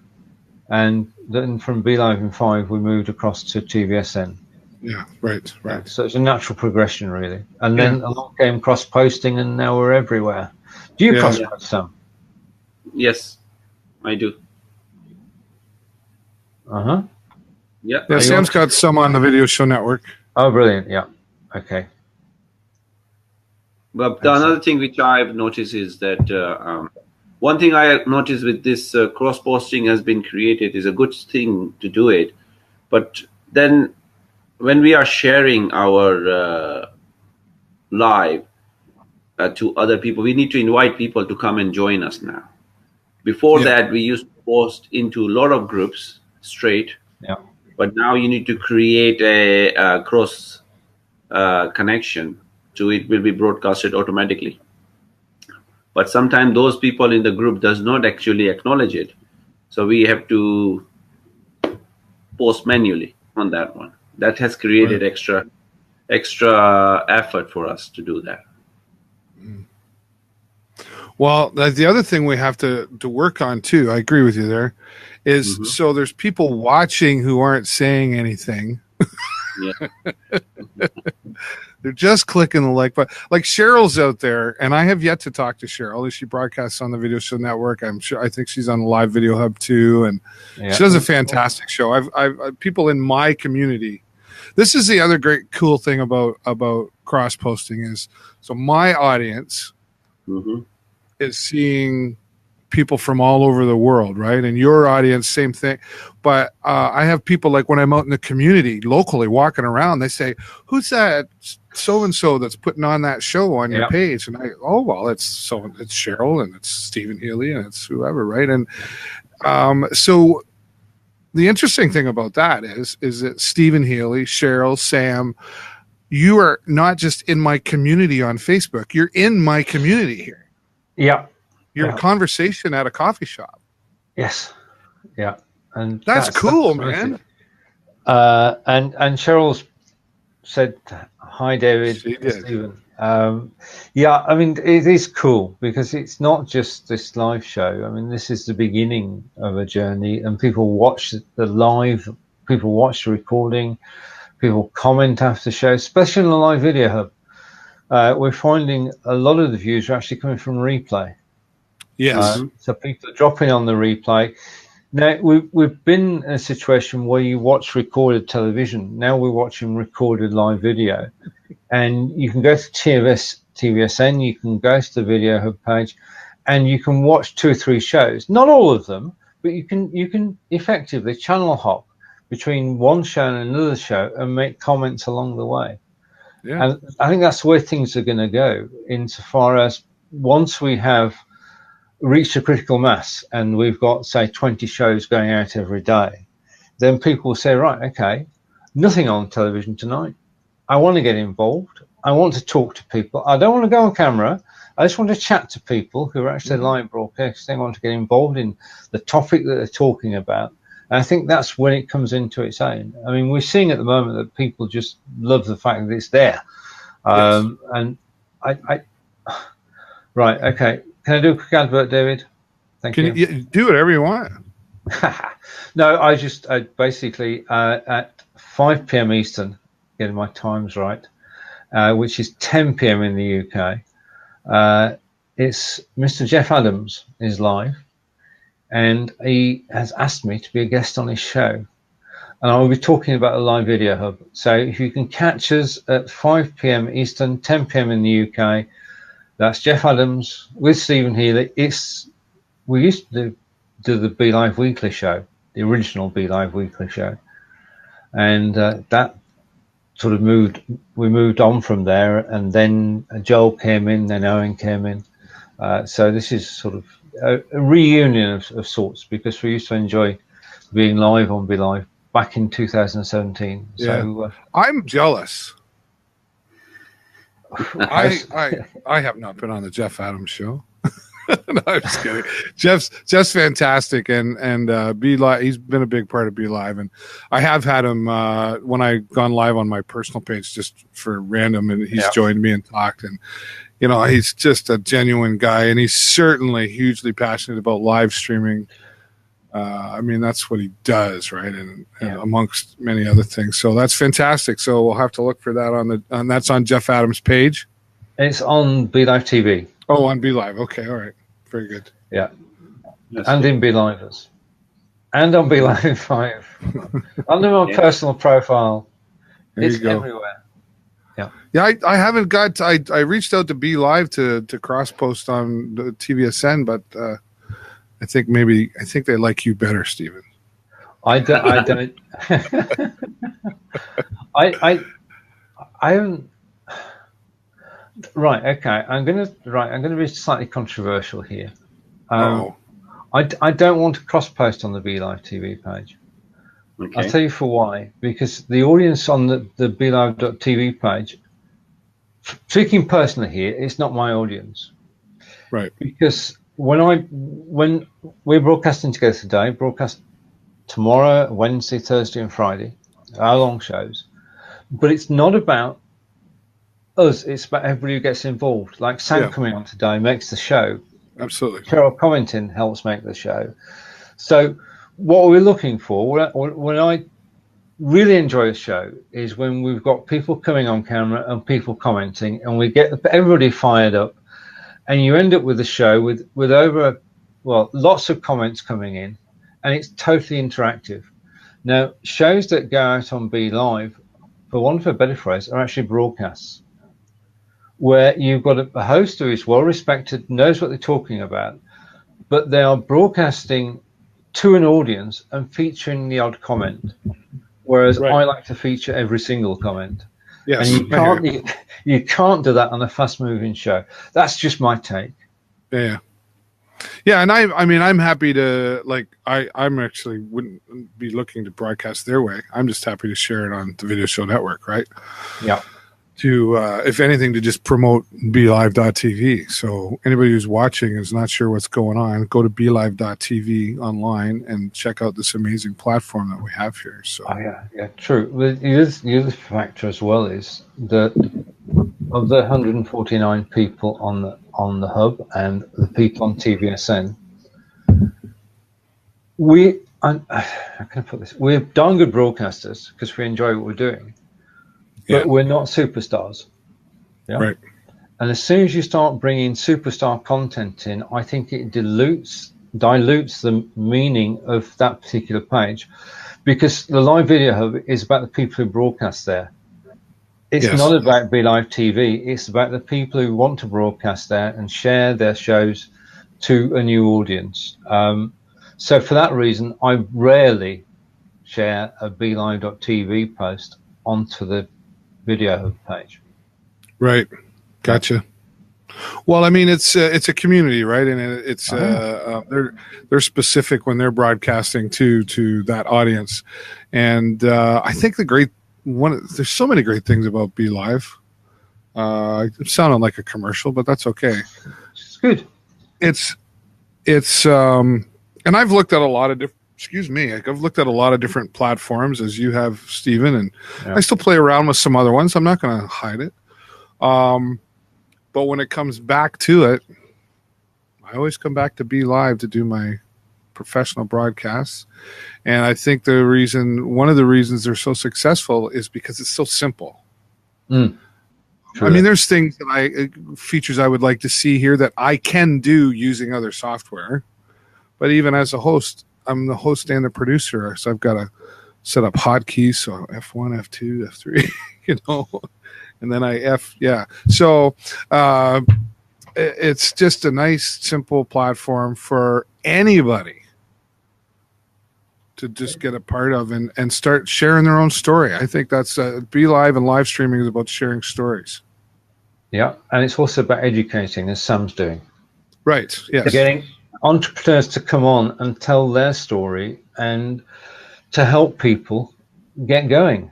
Speaker 1: and then from Be Live in 5 we moved across to TVSN.
Speaker 2: Yeah, right.
Speaker 1: So it's a natural progression, really. And then along came cross-posting, and now we're everywhere. Do you cross-post, Sam?
Speaker 3: Yes, I do. Yeah.
Speaker 2: Sam's got some on the Video Show Network.
Speaker 1: Oh, brilliant. Yeah. Okay.
Speaker 3: But another thing which I've noticed is that one thing I noticed with this cross posting has been created is a good thing to do it, but then when we are sharing our live to other people, we need to invite people to come and join us now. Before that, we used to post into a lot of groups straight, but now you need to create a cross connection, so it will be broadcasted automatically. But sometimes those people in the group does not actually acknowledge it, so we have to post manually on that one. That has created extra effort for us to do that.
Speaker 2: Well, the other thing we have to work on too, I agree with you there, is so there's people watching who aren't saying anything. They're just clicking the like button. Like Cheryl's out there, and I have yet to talk to Cheryl. She broadcasts on the Video Show Network. I think she's on the Live Video Hub too, and she does a fantastic show. I've people in my community. This is the other great cool thing about cross posting is so my audience is seeing people from all over the world, right? And your audience, same thing. But I have people like when I'm out in the community locally walking around, they say, "Who's that so-and-so that's putting on that show on your page?" And it's Cheryl and it's Stephen Healey and it's whoever, right? And so the interesting thing about that is that Stephen Healey, Cheryl, Sam, you are not just in my community on Facebook. You're in my community here.
Speaker 1: Yeah.
Speaker 2: You're a conversation at a coffee shop.
Speaker 1: Yes. Yeah. And
Speaker 2: that's cool, man.
Speaker 1: And Cheryl's said, "Hi, David."
Speaker 2: She did.
Speaker 1: Stephen. I mean, it is cool because it's not just this live show. I mean, this is the beginning of a journey, and people watch the live, people watch the recording, people comment after the show, especially on the Live Video Hub. We're finding a lot of the views are actually coming from replay.
Speaker 2: Yes.
Speaker 1: So people are dropping on the replay. Now, we've been in a situation where you watch recorded television. Now we're watching recorded live video. And you can go to TVSN, you can go to the Video Hub page, and you can watch 2 or 3 shows. Not all of them, but you can effectively channel hop between one show and another show and make comments along the way. Yeah. And I think that's where things are going to go, insofar as once we have reached a critical mass and we've got, say, 20 shows going out every day, then people will say, right, okay, nothing on television tonight. I want to get involved. I want to talk to people. I don't want to go on camera. I just want to chat to people who are actually live broadcasting. I want to get involved in the topic that they're talking about. And I think that's when it comes into its own. I mean, we're seeing at the moment that people just love the fact that it's there. And right, okay. Can I do a quick advert, David? Thank you.
Speaker 2: You do whatever you want.
Speaker 1: No, I basically at 5 p.m. Eastern, getting my times right, which is 10 p.m. in the UK. It's Mr. Jeff Adams is live, and he has asked me to be a guest on his show. And I will be talking about the Live Video Hub. So if you can catch us at 5 p.m. Eastern, 10 p.m. in the UK, that's Jeff Adams with Stephen Healey. We used to do the Be Live Weekly show, the original Be Live Weekly show. And that sort of we moved on from there. And then Joel came in, then Owen came in. So this is sort of a reunion of sorts, because we used to enjoy being live on Be Live back in 2017.
Speaker 2: Yeah.
Speaker 1: So
Speaker 2: I'm jealous. I have not been on the Jeff Adams show. No, I'm just kidding. Jeff's fantastic, and Be Live. He's been a big part of Be Live, and I have had him when I gone live on my personal page just for random, and he's joined me and talked, and he's just a genuine guy, and he's certainly hugely passionate about live streaming. I mean, that's what he does, right? And amongst many other things. So that's fantastic. So we'll have to look for that that's on Jeff Adams' page.
Speaker 1: It's on Be Live TV.
Speaker 2: Oh, on Be Live. Okay, all right, very good.
Speaker 1: Yeah, and in Be Livers, and on Be Live 5. Under my personal profile, it's everywhere.
Speaker 2: Yeah, I haven't got. I reached out to Be Live to cross post on the TVSN, but I think they like you better, Stephen.
Speaker 1: I don't. I haven't. Right. Okay. I'm gonna be slightly controversial here. I don't want to cross post on the Be Live TV page.
Speaker 3: Okay.
Speaker 1: I'll tell you for why. Because the audience on the BeLive.tv page, speaking personally here, it's not my audience.
Speaker 2: Right.
Speaker 1: Because when we're broadcasting together today, broadcast tomorrow, Wednesday, Thursday, and Friday, our long shows, but it's not about us, it's about everybody who gets involved. Like Sam coming on today makes the show.
Speaker 2: Absolutely.
Speaker 1: Carol commenting helps make the show. So what we're looking for, when I really enjoy a show, is when we've got people coming on camera and people commenting, and we get everybody fired up, and you end up with a show with lots of comments coming in, and it's totally interactive. Now, shows that go out on Be Live, for want of a better phrase, are actually broadcasts, where you've got a host who is well respected, knows what they're talking about, but they are broadcasting to an audience and featuring the odd comment, whereas I like to feature every single comment.
Speaker 2: Yes,
Speaker 1: and you can't do that on a fast-moving show. That's just my take.
Speaker 2: Yeah, and I mean, I'm happy to, like, I'm actually wouldn't be looking to broadcast their way. I'm just happy to share it on the Video Show Network, right?
Speaker 1: Yeah.
Speaker 2: To, if anything, to just promote BeLive.tv. So anybody who's watching is not sure what's going on, go to BeLive.tv online and check out this amazing platform that we have here. So
Speaker 1: yeah, true. The other factor as well is that of the 149 people on the hub and the people on TVSN, how can I put this? We're darn good broadcasters because we enjoy what we're doing. But we're not superstars. Yeah?
Speaker 2: Right.
Speaker 1: And as soon as you start bringing superstar content in, I think it dilutes the meaning of that particular page, because the live video hub is about the people who broadcast there. It's not about Be Live TV. It's about the people who want to broadcast there and share their shows to a new audience. So for that reason, I rarely share a BeLive.tv post onto the video page.
Speaker 2: Right. Gotcha. Well, I mean, it's a community, right? And it's they're specific when they're broadcasting to that audience. And I think there's so many great things about Be Live. It sounded like a commercial, but that's okay.
Speaker 1: It's good.
Speaker 2: It's and I've looked at a lot of different. Excuse me. I've looked at a lot of different platforms, as you have, Stephen, and I still play around with some other ones. I'm not going to hide it. But when it comes back to it, I always come back to Be Live to do my professional broadcasts. And I think one of the reasons they're so successful is because it's so simple. I mean, there's things features I would like to see here that I can do using other software. But even as a host, I'm the host and the producer, so I've got to set up hotkeys, so F1, F2, F3, and then So it's just a nice, simple platform for anybody to just get a part of and start sharing their own story. I think that's Be Live, and live streaming is about sharing stories. Yeah,
Speaker 1: and it's also about educating, as Sam's doing.
Speaker 2: Right, yes.
Speaker 1: Getting entrepreneurs to come on and tell their story and to help people get going.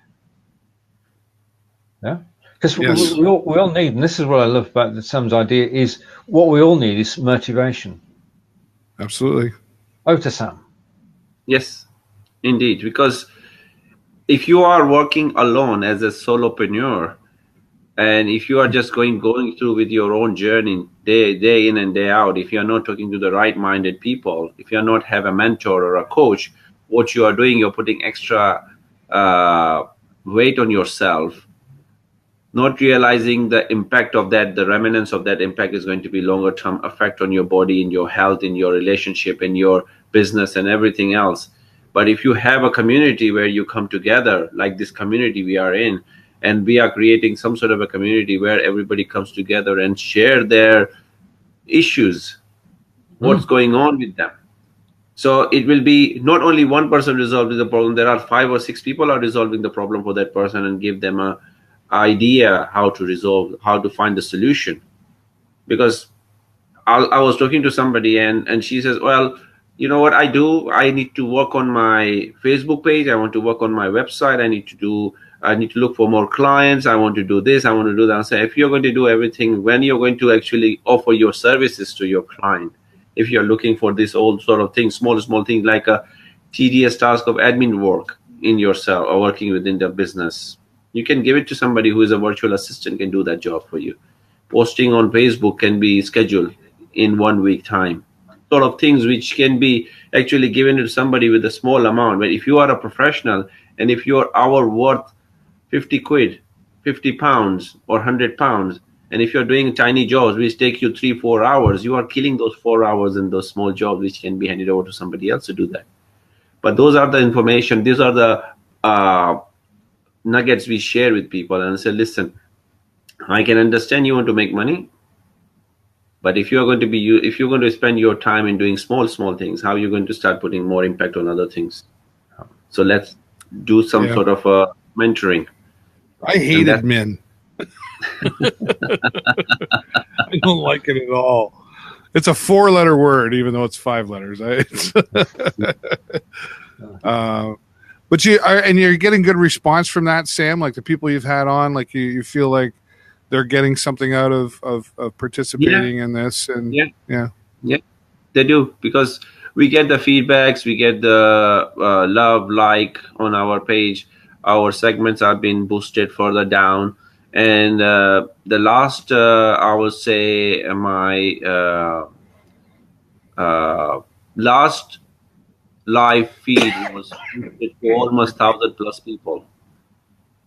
Speaker 1: Yeah, because we all need, and this is what I love about Sam's idea, is what we all need is motivation.
Speaker 2: Absolutely.
Speaker 1: Over to Sam.
Speaker 3: Yes, indeed. Because if you are working alone as a solopreneur, and if you are just going through with your own journey day in and day out, if you're not talking to the right-minded people, if you're not have a mentor or a coach, what you are doing, you're putting extra weight on yourself, not realizing the impact of that, the remnants of that impact is going to be longer-term effect on your body, in your health, in your relationship, in your business, and everything else. But if you have a community where you come together, like this community we are in, and we are creating some sort of a community where everybody comes together and share their issues, what's going on with them. So it will be not only one person resolving the problem, there are 5 or 6 people are resolving the problem for that person, and give them a idea how to resolve, how to find the solution. Because I was talking to somebody, and she says, well, you know what I do? I need to work on my Facebook page. I want to work on my website. I need to look for more clients. I want to do this. I want to do that. I say, if you're going to do everything, when you're going to actually offer your services to your client, if you're looking for this old sort of thing, small things like a tedious task of admin work in yourself or working within the business, you can give it to somebody who is a virtual assistant, can do that job for you. Posting on Facebook can be scheduled in 1 week time, sort of things which can be actually given to somebody with a small amount. But if you are a professional, and if your hour worth 50 quid, 50 pounds or 100 pounds, and if you're doing tiny jobs which take you 3-4 hours, you are killing those 4 hours in those small jobs which can be handed over to somebody else to do that. But those are the information, these are the nuggets we share with people, and say, listen, I can understand you want to make money, but if you're going to spend your time in doing small things, how are you going to start putting more impact on other things? So let's do some sort of mentoring.
Speaker 2: I hate admin. I don't like it at all. It's a 4-letter word, even though it's 5 letters. But you're getting good response from that, Sam. Like the people you've had on, like you feel like they're getting something out of participating in this, and yeah,
Speaker 3: they do, because we get the feedbacks, we get the love, like on our page. Our segments are being boosted further down. And the last, I would say, my last live feed was to almost 1,000+ people.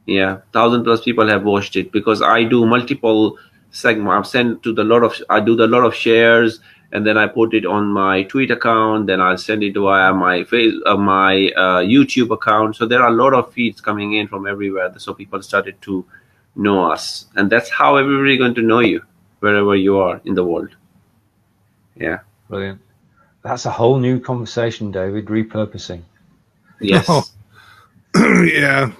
Speaker 3: Yeah, 1,000+ people have watched it, because I do multiple segments. I do a lot of shares, and then I put it on my tweet account. Then I'll send it via my YouTube account. So there are a lot of feeds coming in from everywhere. So people started to know us, and that's how everybody going to know you wherever you are in the world. Yeah,
Speaker 1: brilliant. That's a whole new conversation, David. Repurposing.
Speaker 3: Yes.
Speaker 2: Yeah,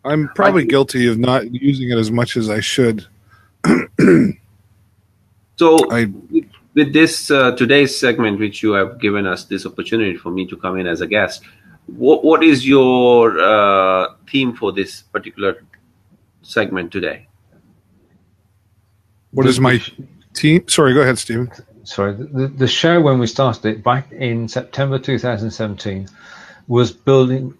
Speaker 2: I'm probably guilty of not using it as much as I should.
Speaker 3: So with this today's segment, which you have given us this opportunity for me to come in as a guest, what is your theme for this particular segment today?
Speaker 2: What is my team? Sorry, go ahead, Stephen.
Speaker 1: Sorry, the show, when we started it back in September 2017, was building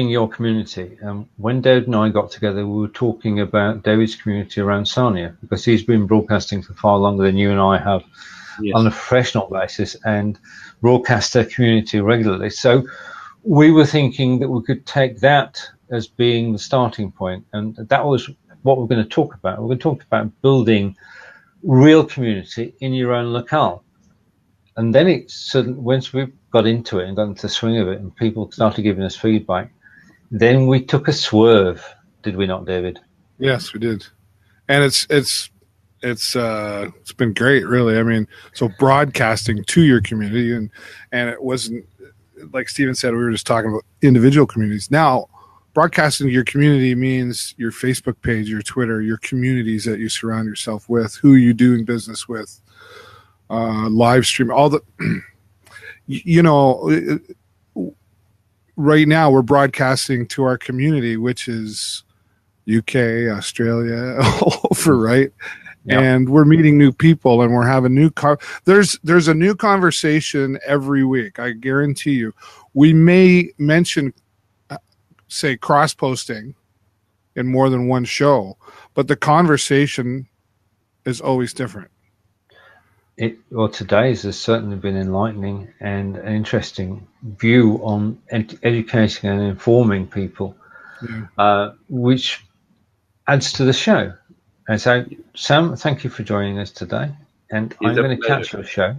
Speaker 1: your community. When David and I got together, we were talking about David's community around Sarnia, because he's been broadcasting for far longer than you and I have on a professional basis, and broadcast our community regularly. So we were thinking that we could take that as being the starting point, and that was what we're going to talk about. We're going to talk about building real community in your own locale. And then once we got into it and got into the swing of it, and people started giving us feedback, then we took a swerve, did we not, David?
Speaker 2: Yes, we did. And it's been great, really. I mean, so broadcasting to your community, and it wasn't, like Stephen said, we were just talking about individual communities. Now, broadcasting to your community means your Facebook page, your Twitter, your communities that you surround yourself with, who you're doing business with, live stream, all the, right now we're broadcasting to our community, which is UK, Australia, all over, right? Yep. And we're meeting new people, and we're having there's a new conversation every week. I guarantee you. We may mention, say, cross-posting in more than one show, but the conversation is always different.
Speaker 1: Today's has certainly been enlightening and an interesting view on educating and informing people, which adds to the show. And so, Sam, thank you for joining us today. And I'm going to catch your show.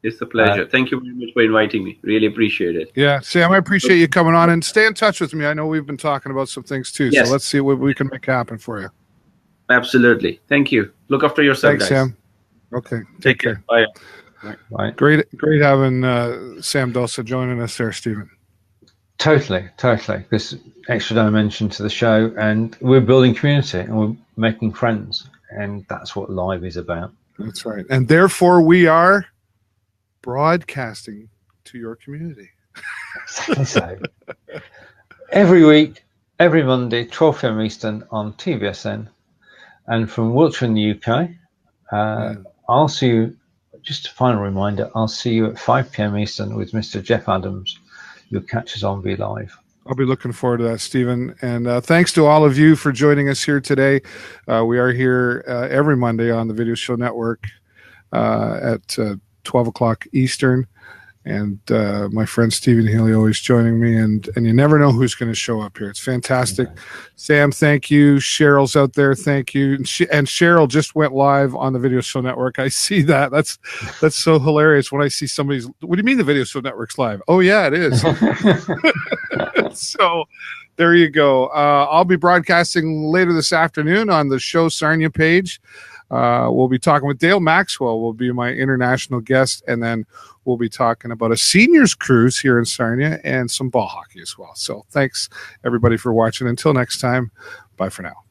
Speaker 3: It's a pleasure. Thank you very much for inviting me. Really appreciate it.
Speaker 2: Yeah, Sam, I appreciate you coming on, and stay in touch with me. I know we've been talking about some things too,
Speaker 3: Yes.
Speaker 2: so let's see what we can make happen for you.
Speaker 3: Absolutely. Thank you. Look after yourself,
Speaker 2: Thanks,
Speaker 3: guys.
Speaker 2: Sam. Okay,
Speaker 3: Take care. Bye.
Speaker 1: Bye.
Speaker 2: Great having Sam Dosa joining us there, Stephen.
Speaker 1: Totally. This extra dimension to the show, and we're building community and we're making friends, and that's what live is about.
Speaker 2: That's right. And therefore we are broadcasting to your community.
Speaker 1: Exactly so. Every week, every Monday, 12 p.m. Eastern on TVSN. And from Wiltshire in the UK, I'll see you, just a final reminder, I'll see you at 5 p.m. Eastern with Mr. Jeff Adams. You'll catch us on V Live.
Speaker 2: I'll be looking forward to that, Stephen. And thanks to all of you for joining us here today. We are here every Monday on the Video Show Network at 12 o'clock Eastern. And my friend Stephen Healey always joining me. And you never know who's going to show up here. It's fantastic. Okay. Sam, thank you. Cheryl's out there. Thank you. And Cheryl just went live on the Video Show Network. I see that. That's so hilarious when I see somebody's. What do you mean the Video Show Network's live? Oh, yeah, it is. So there you go. I'll be broadcasting later this afternoon on the Show Sarnia page. We'll be talking with Dale Maxwell, will be my international guest, and then we'll be talking about a seniors cruise here in Sarnia and some ball hockey as well. So thanks, everybody, for watching. Until next time, bye for now.